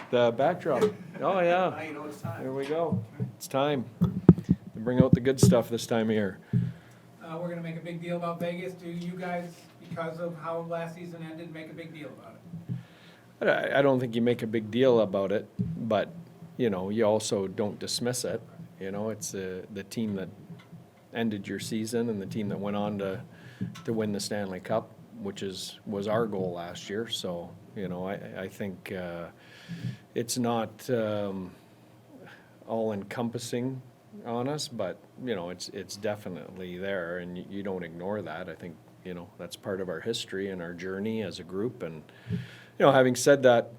The backdrop. Oh, yeah. Now you know it's time. Here we go. It's time to bring out the good stuff this time of year. We're gonna make a big deal about Vegas. Do you guys, because of how last season ended, make a big deal about it? I don't think you make a big deal about it, but, you know, you also don't dismiss it. You know, it's the team that ended your season and the team that went on to win the Stanley Cup, which was our goal last year. So, you know, I think it's not all encompassing on us, but, you know, it's definitely there, and you don't ignore that. I think, you know, that's part of our history and our journey as a group. And, you know, having said that,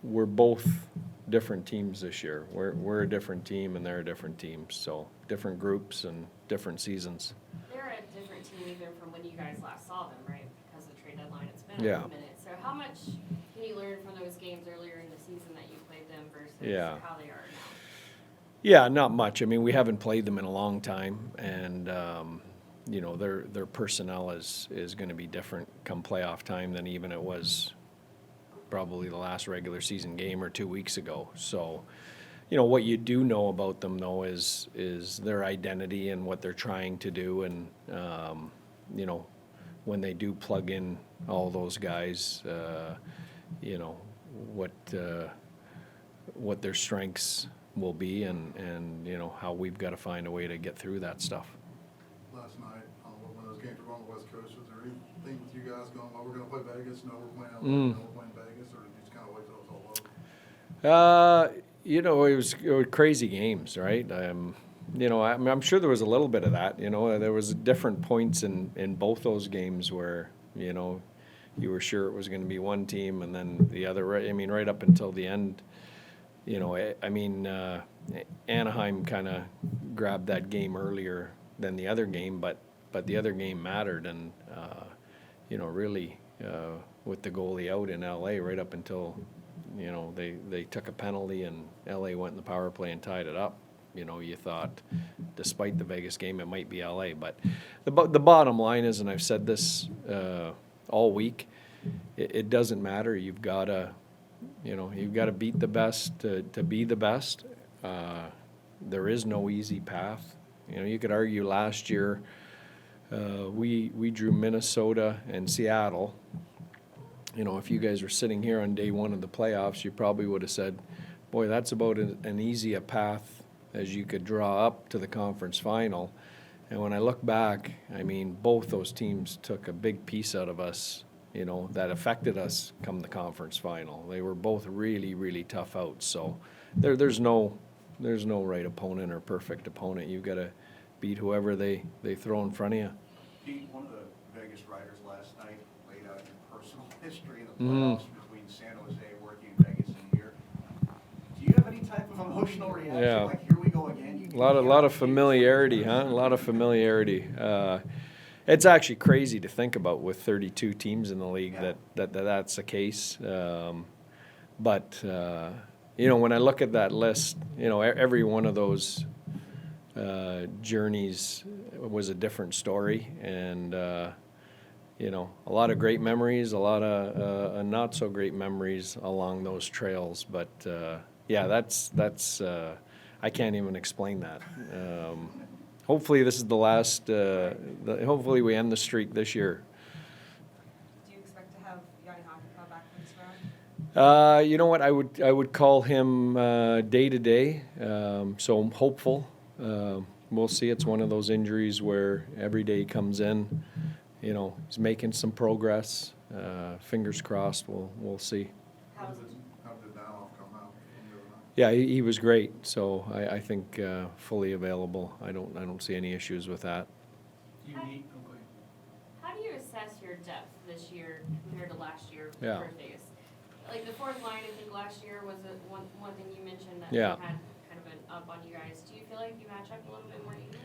we're both different teams this year. We're a different team and they're a different team, so different groups and different seasons. They're a different team even from when you guys last saw them, right? Because of the trade deadline, it's been Yeah. a minute. So how much can you learn from those games earlier in the season that you played them versus Yeah. how they are now? Yeah, not much. I mean, we haven't played them in a long time, and you know, their personnel is going to be different come playoff time than even it was probably the last regular season game or 2 weeks ago. So, you know, what you do know about them though is their identity and what they're trying to do, and you know, when they do plug in all those guys, you know, what their strengths will be, and you know, how we've got to find a way to get through that stuff. Last night, when those games were going on the West Coast, was there anything with you guys going, well, we're going to play Vegas, no, we're playing LA, no, we're playing Vegas, or did you just kind of wait till it was all over? You know, it was crazy games, right? You know, I'm sure there was a little bit of that. You know, there was different points in both those games where, you know, you were sure it was going to be one team and then the other. I mean, right up until the end. You know, I mean, Anaheim kind of grabbed that game earlier than the other game, but the other game mattered, and you know, really with the goalie out in LA right up until, you know, they took a penalty and LA went in the power play and tied it up. You know, you thought, despite the Vegas game, it might be LA, but the bottom line is, and I've said this all week, it doesn't matter. You've got to. You know, you've got to beat the best to be the best. There is no easy path. You know, you could argue last year we drew Minnesota and Seattle. You know, if you guys were sitting here on day one of the playoffs, you probably would have said, boy, that's about an easy a path as you could draw up to the conference final. And when I look back, I mean, both those teams took a big piece out of us, you know, that affected us come the conference final. They were both really, really tough outs. So there's no right opponent or perfect opponent. You've got to beat whoever they throw in front of you. Pete, one of the Vegas writers last night laid out your personal history in the playoffs between San Jose, working in Vegas, and here. Do you have any type of emotional reaction? Yeah. Like, here we go again? A lot of familiarity, huh? A lot of familiarity. It's actually crazy to think about with 32 teams in the league that's the case. But you know, when I look at that list, you know, every one of those journeys was a different story, and you know, a lot of great memories, a lot of not so great memories along those trails. But yeah, that's I can't even explain that. Hopefully this is the last, hopefully we end the streak this year. Do you expect to have Yanni Hockey back for this round? You know what, I would call him day to day, so I'm hopeful. We'll see. It's one of those injuries where every day he comes in, you know, he's making some progress. Fingers crossed, we'll see. How did Danoff come out from the other night? Yeah, he was great. So I think fully available. I don't see any issues with that. Do you need, okay. How do you assess your depth this year compared to last year Yeah. for Vegas? Like the fourth line, I think last year was one thing you mentioned that Yeah. had kind of an up on you guys. Do you feel like you match up a little bit more evenly?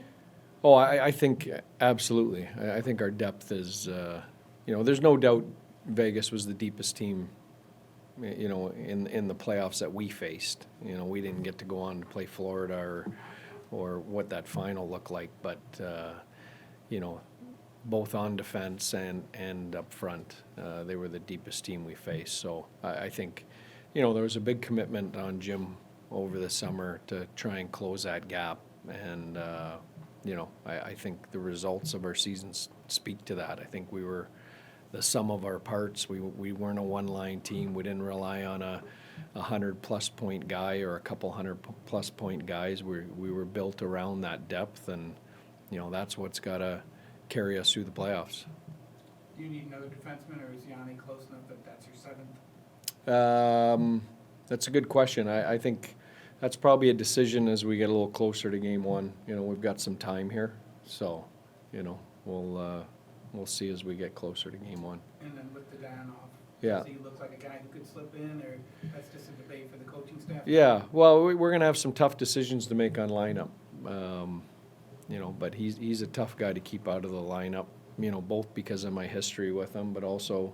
Oh, I think absolutely. I think our depth is, you know, there's no doubt Vegas was the deepest team, you know, in the playoffs that we faced. You know, we didn't get to go on to play Florida or what that final looked like, but you know, both on defense and up front, they were the deepest team we faced. So I think, there was a big commitment on Jim over the summer to try and close that gap. And, I think the results of our seasons speak to that. I think we were the sum of our parts. We weren't a one-line team. We didn't rely on a 100-plus point guy or a couple 100-plus point guys. We were built around that depth, and, that's what's got to carry us through the playoffs. Do you need another defenseman, or is Yanni close enough that that's your seventh? That's a good question. I think that's probably a decision as we get a little closer to game one. We've got some time here, so, we'll see as we get closer to game one. And then with the Dayanov, Yeah. does he look like a guy who could slip in, or that's just a debate for the coaching staff? Yeah, well, we're going to have some tough decisions to make on lineup. But he's a tough guy to keep out of the lineup, both because of my history with him, but also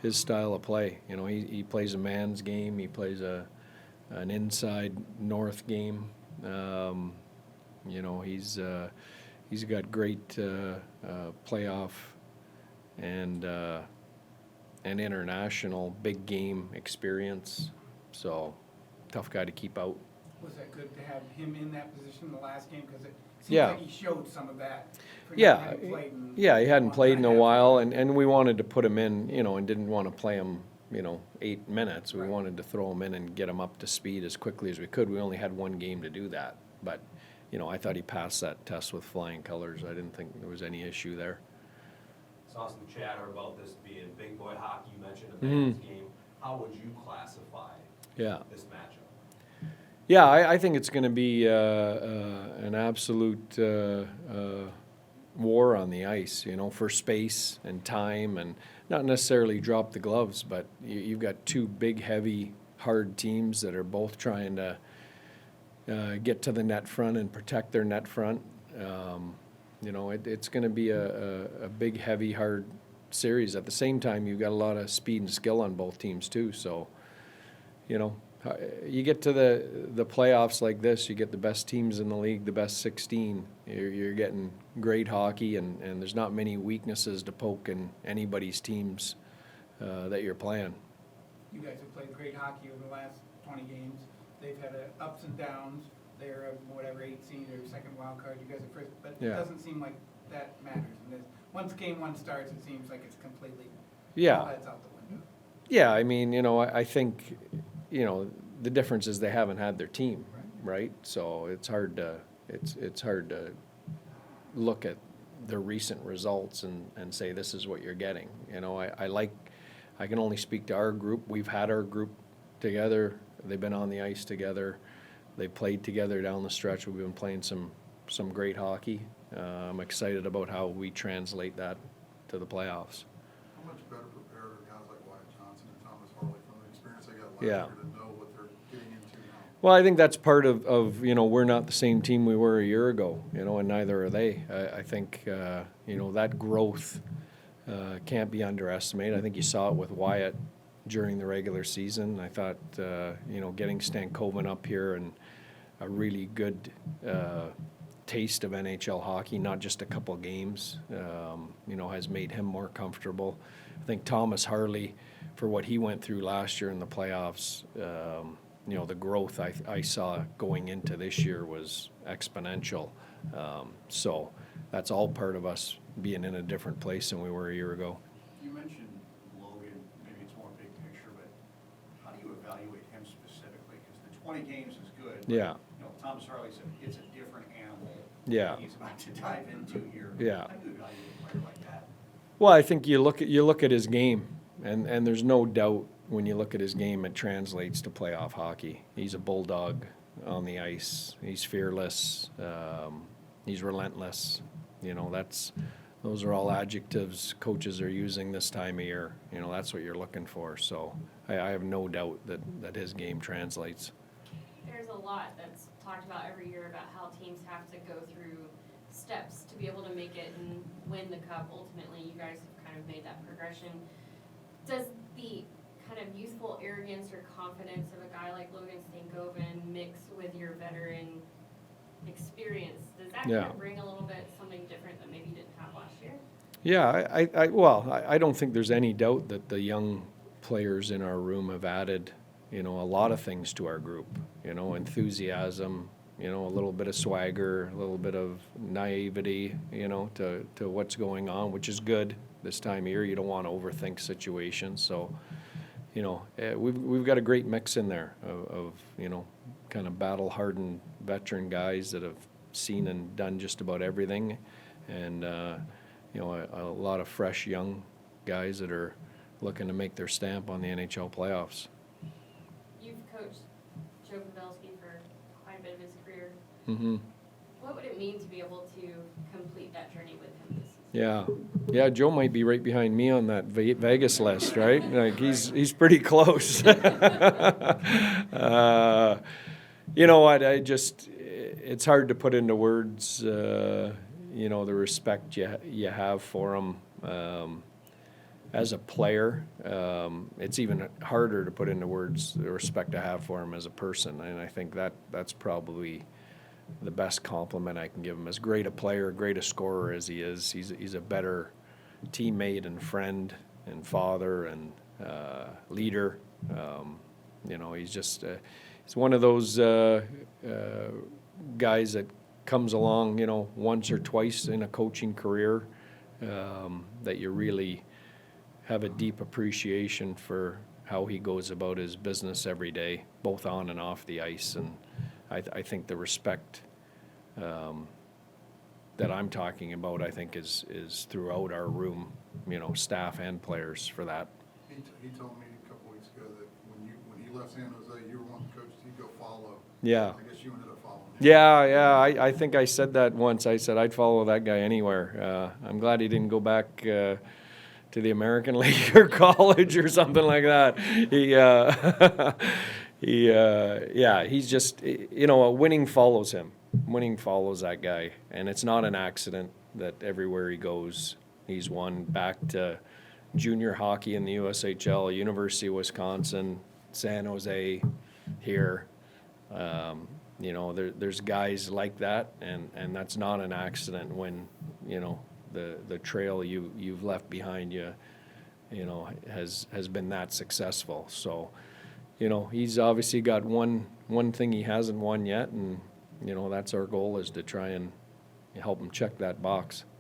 his style of play. He plays a man's game. He plays an inside north game. He's got great playoff and international big game experience. So tough guy to keep out. Was that good to have him in that position in the last game? Because it seems Yeah. like he showed some of that. for not Yeah, having played in yeah, he hadn't one played in a and half while, years. and we wanted to put him in, and didn't want to play him, 8 minutes. We Right. wanted to throw him in and get him up to speed as quickly as we could. We only had one game to do that, but, I thought he passed that test with flying colors. I didn't think there was any issue there. Saw some chatter about this being big boy hockey. You mentioned a Mhm. men's game. How would you classify Yeah. this matchup? Yeah, I think it's going to be an absolute war on the ice, for space and time, and not necessarily drop the gloves, but you've got two big, heavy, hard teams that are both trying to get to the net front and protect their net front. It's going to be a big, heavy, hard series. At the same time, you've got a lot of speed and skill on both teams too, so, you get to the playoffs like this, you get the best teams in the league, the best 16. You're getting great hockey, and there's not many weaknesses to poke in anybody's teams that you're playing. You guys have played great hockey over the last 20 games. They've had ups and downs. They're whatever 8 seed or second wild card. You guys are first, but it Yeah. doesn't seem like that matters. And once game one starts, it seems like it's completely Yeah. all that's out the window. Yeah, I think, the difference is they haven't had their team, right? So it's hard to look at the recent results and say this is what you're getting. I can only speak to our group. We've had our group together. They've been on the ice together. They played together down the stretch. We've been playing some great hockey. I'm excited about how we translate that to the playoffs. How much better prepared are guys like Wyatt Johnson and Thomas Harley from the experience they got last Yeah. year to know what they're getting into now? Well, I think that's part of we're not the same team we were a year ago, and neither are they. I think, that growth can't be underestimated. I think you saw it with Wyatt during the regular season. I thought, getting Stankoven up here and a really good taste of NHL hockey, not just a couple games, has made him more comfortable. I think Thomas Harley, for what he went through last year in the playoffs, the growth I saw going into this year was exponential. So that's all part of us being in a different place than we were a year ago. You mentioned Logan, maybe it's more big picture, but how do you evaluate him specifically? Because the 20 games is good. but, Yeah. Thomas Harley said it's a different animal. Yeah. He's about to dive into here. Yeah. How do you evaluate a player like that? Well, I think you look at his game, and there's no doubt when you look at his game, it translates to playoff hockey. He's a bulldog on the ice. He's fearless. He's relentless. Those are all adjectives coaches are using this time of year. That's what you're looking for. So I have no doubt that his game translates. There's a lot that's talked about every year about how teams have to go through steps to be able to make it and win the cup. Ultimately, you guys have kind of made that progression. Does the kind of youthful arrogance or confidence of a guy like Logan Stankoven mix with your veteran experience? Does that Yeah. kind of bring a little bit something different that maybe you didn't have last year? Yeah, I don't think there's any doubt that the young players in our room have added you know, a lot of things to our group, you know, enthusiasm, you know, a little bit of swagger, a little bit of naivety, you know, to what's going on, which is good this time of year. You don't want to overthink situations. So, you know, we've got a great mix in there of you know, kind of battle-hardened veteran guys that have seen and done just about everything, and you know, a lot of fresh young guys that are looking to make their stamp on the NHL playoffs. You've coached Joe Pavelski for quite a bit of his career. Mm-hmm. What would it mean to be able to complete that journey with him this season? Yeah, Joe might be right behind me on that Vegas list, right? Like he's pretty close. You know what? It's hard to put into words. You know, the respect you have for him as a player. It's even harder to put into words the respect I have for him as a person, and I think that's probably the best compliment I can give him. As great a player, great a scorer as he is, he's a better teammate and friend and father and leader. You know, he's just he's one of those guys that comes along, you know, once or twice in a coaching career, that you really have a deep appreciation for how he goes about his business every day, both on and off the ice. And I think the respect that I'm talking about, I think is throughout our room, you know, staff and players for that. He told me a couple weeks ago that when he left San Jose, you were one of the coaches he'd go follow. Yeah. I guess you ended up following him. Yeah, I think I said that once. I said I'd follow that guy anywhere. I'm glad he didn't go back to the American League or college or something like that. He's just, you know, winning follows him. Winning follows that guy, and it's not an accident that everywhere he goes, he's won. Back to junior hockey in the USHL, University of Wisconsin, San Jose, here. You know, there's guys like that, and that's not an accident when, you know, the trail you've left behind you, you know, has been that successful. So, you know, he's obviously got one thing he hasn't won yet, and, you know, that's our goal, is to try and help him check that box.